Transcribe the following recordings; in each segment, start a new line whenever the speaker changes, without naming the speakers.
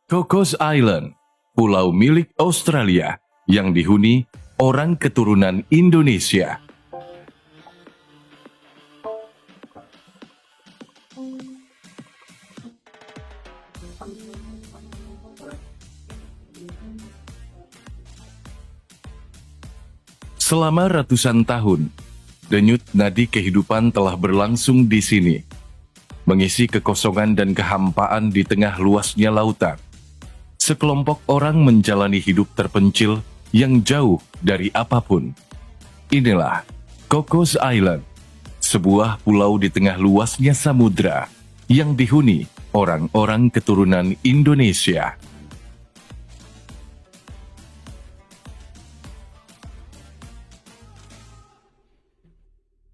Cocos Island, pulau milik Australia yang dihuni orang keturunan Indonesia. Selama ratusan tahun, denyut nadi kehidupan telah berlangsung di sini, mengisi kekosongan dan kehampaan di tengah luasnya lautan. Sekelompok orang menjalani hidup terpencil yang jauh dari apapun. Inilah Cocos Island, sebuah pulau di tengah luasnya samudra yang dihuni orang-orang keturunan Indonesia.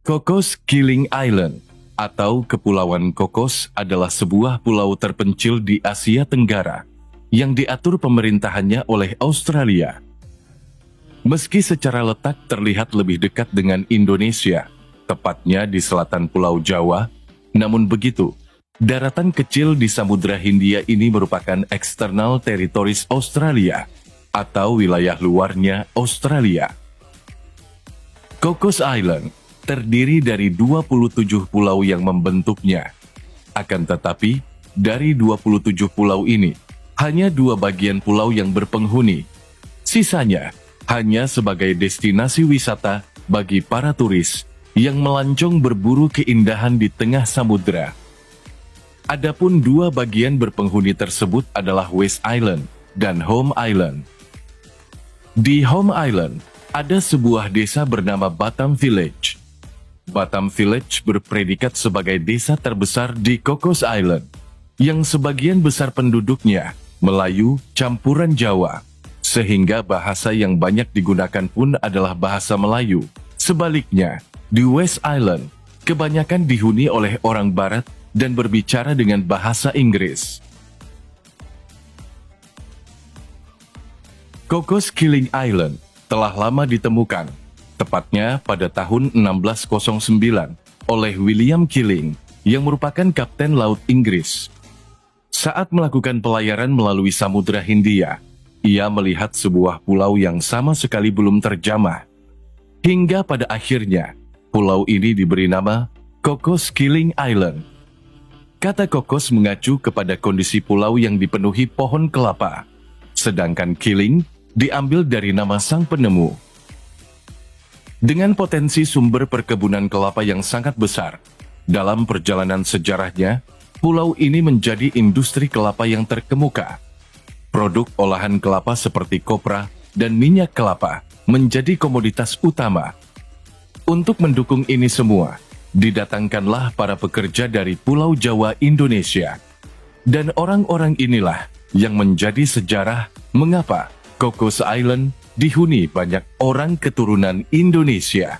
Cocos Keeling Island atau Kepulauan Cocos adalah sebuah pulau terpencil di Asia Tenggara yang diatur pemerintahannya oleh Australia. Meski secara letak terlihat lebih dekat dengan Indonesia, tepatnya di selatan Pulau Jawa, namun begitu, daratan kecil di Samudra Hindia ini merupakan eksternal territories Australia atau wilayah luarnya Australia. Cocos Island terdiri dari 27 pulau yang membentuknya. Akan tetapi, dari 27 pulau ini, hanya 2 bagian pulau yang berpenghuni. Sisanya hanya sebagai destinasi wisata bagi para turis yang melancong berburu keindahan di tengah samudera. Adapun 2 bagian berpenghuni tersebut adalah West Island dan Home Island. Di Home Island, ada sebuah desa bernama Batam Village. Batam Village berpredikat sebagai desa terbesar di Cocos Island, yang sebagian besar penduduknya Melayu campuran Jawa, sehingga bahasa yang banyak digunakan pun adalah bahasa Melayu. Sebaliknya, di West Island, kebanyakan dihuni oleh orang Barat dan berbicara dengan bahasa Inggris. Cocos Keeling Island telah lama ditemukan, tepatnya pada tahun 1609 oleh William Keeling yang merupakan kapten laut Inggris. Saat melakukan pelayaran melalui Samudra Hindia, ia melihat sebuah pulau yang sama sekali belum terjamah. Hingga pada akhirnya, pulau ini diberi nama Cocos Keeling Island. Kata Cocos mengacu kepada kondisi pulau yang dipenuhi pohon kelapa, sedangkan Keeling diambil dari nama sang penemu. Dengan potensi sumber perkebunan kelapa yang sangat besar, dalam perjalanan sejarahnya, pulau ini menjadi industri kelapa yang terkemuka. Produk olahan kelapa seperti kopra dan minyak kelapa menjadi komoditas utama. Untuk mendukung ini semua, didatangkanlah para pekerja dari Pulau Jawa Indonesia. Dan orang-orang inilah yang menjadi sejarah mengapa Cocos Island dihuni banyak orang keturunan Indonesia.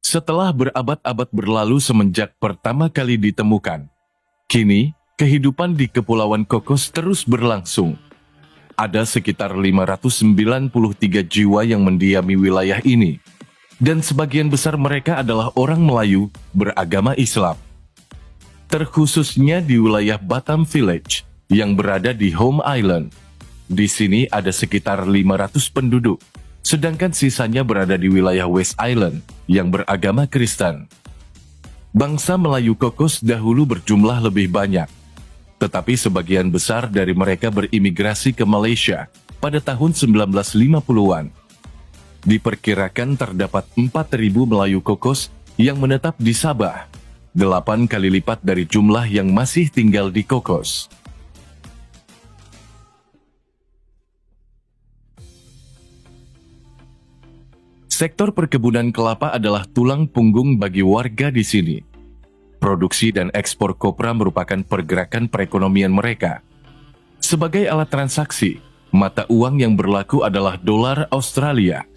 Setelah berabad-abad berlalu semenjak pertama kali ditemukan, kini kehidupan di Kepulauan Cocos terus berlangsung. Ada sekitar 593 jiwa yang mendiami wilayah ini, dan sebagian besar mereka adalah orang Melayu beragama Islam. Terkhususnya di wilayah Batam Village yang berada di Home Island. Di sini ada sekitar 500 penduduk, sedangkan sisanya berada di wilayah West Island yang beragama Kristen. Bangsa Melayu Cocos dahulu berjumlah lebih banyak, tetapi sebagian besar dari mereka berimigrasi ke Malaysia pada tahun 1950-an. Diperkirakan terdapat 4.000 Melayu Cocos yang menetap di Sabah, 8 kali lipat dari jumlah yang masih tinggal di Cocos. Sektor perkebunan kelapa adalah tulang punggung bagi warga di sini. Produksi dan ekspor kopra merupakan pergerakan perekonomian mereka. Sebagai alat transaksi, mata uang yang berlaku adalah dolar Australia.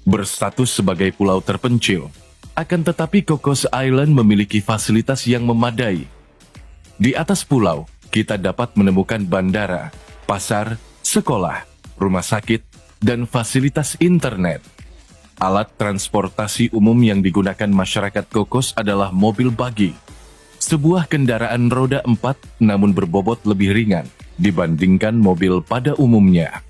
Berstatus sebagai pulau terpencil, akan tetapi Cocos Island memiliki fasilitas yang memadai. Di atas pulau, kita dapat menemukan bandara, pasar, sekolah, rumah sakit, dan fasilitas internet. Alat transportasi umum yang digunakan masyarakat Kokos adalah mobil buggy, sebuah kendaraan roda 4 namun berbobot lebih ringan dibandingkan mobil pada umumnya.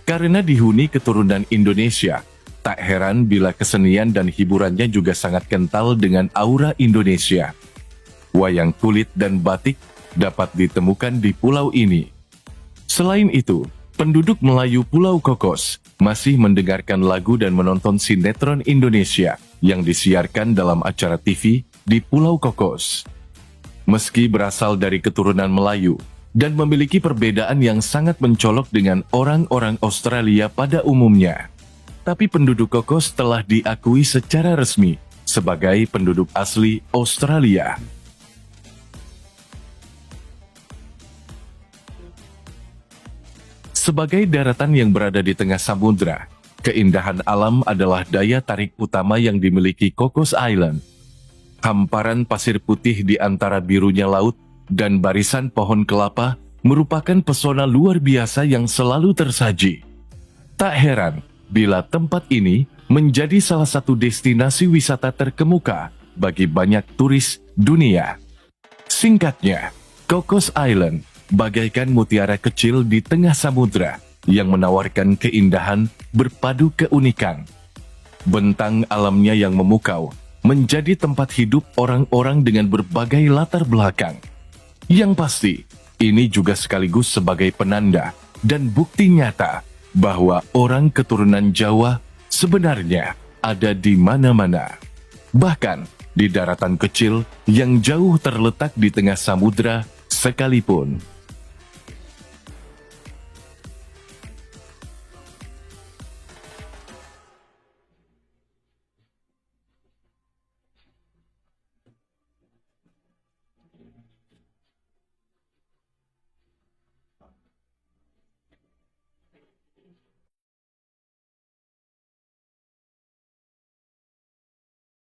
Karena dihuni keturunan Indonesia, tak heran bila kesenian dan hiburannya juga sangat kental dengan aura Indonesia. Wayang kulit dan batik dapat ditemukan di pulau ini. Selain itu, penduduk Melayu Pulau Kokos masih mendengarkan lagu dan menonton sinetron Indonesia yang disiarkan dalam acara TV di Pulau Kokos. Meski berasal dari keturunan Melayu dan memiliki perbedaan yang sangat mencolok dengan orang-orang Australia pada umumnya, tapi penduduk Kokos telah diakui secara resmi sebagai penduduk asli Australia. Sebagai daratan yang berada di tengah samudra, keindahan alam adalah daya tarik utama yang dimiliki Cocos Island. Hamparan pasir putih di antara birunya laut dan barisan pohon kelapa merupakan pesona luar biasa yang selalu tersaji. Tak heran bila tempat ini menjadi salah satu destinasi wisata terkemuka bagi banyak turis dunia. Singkatnya, Cocos Island bagaikan mutiara kecil di tengah samudra yang menawarkan keindahan berpadu keunikan. Bentang alamnya yang memukau menjadi tempat hidup orang-orang dengan berbagai latar belakang. Yang pasti, ini juga sekaligus sebagai penanda dan bukti nyata bahwa orang keturunan Jawa sebenarnya ada di mana-mana. Bahkan di daratan kecil yang jauh terletak di tengah samudra sekalipun.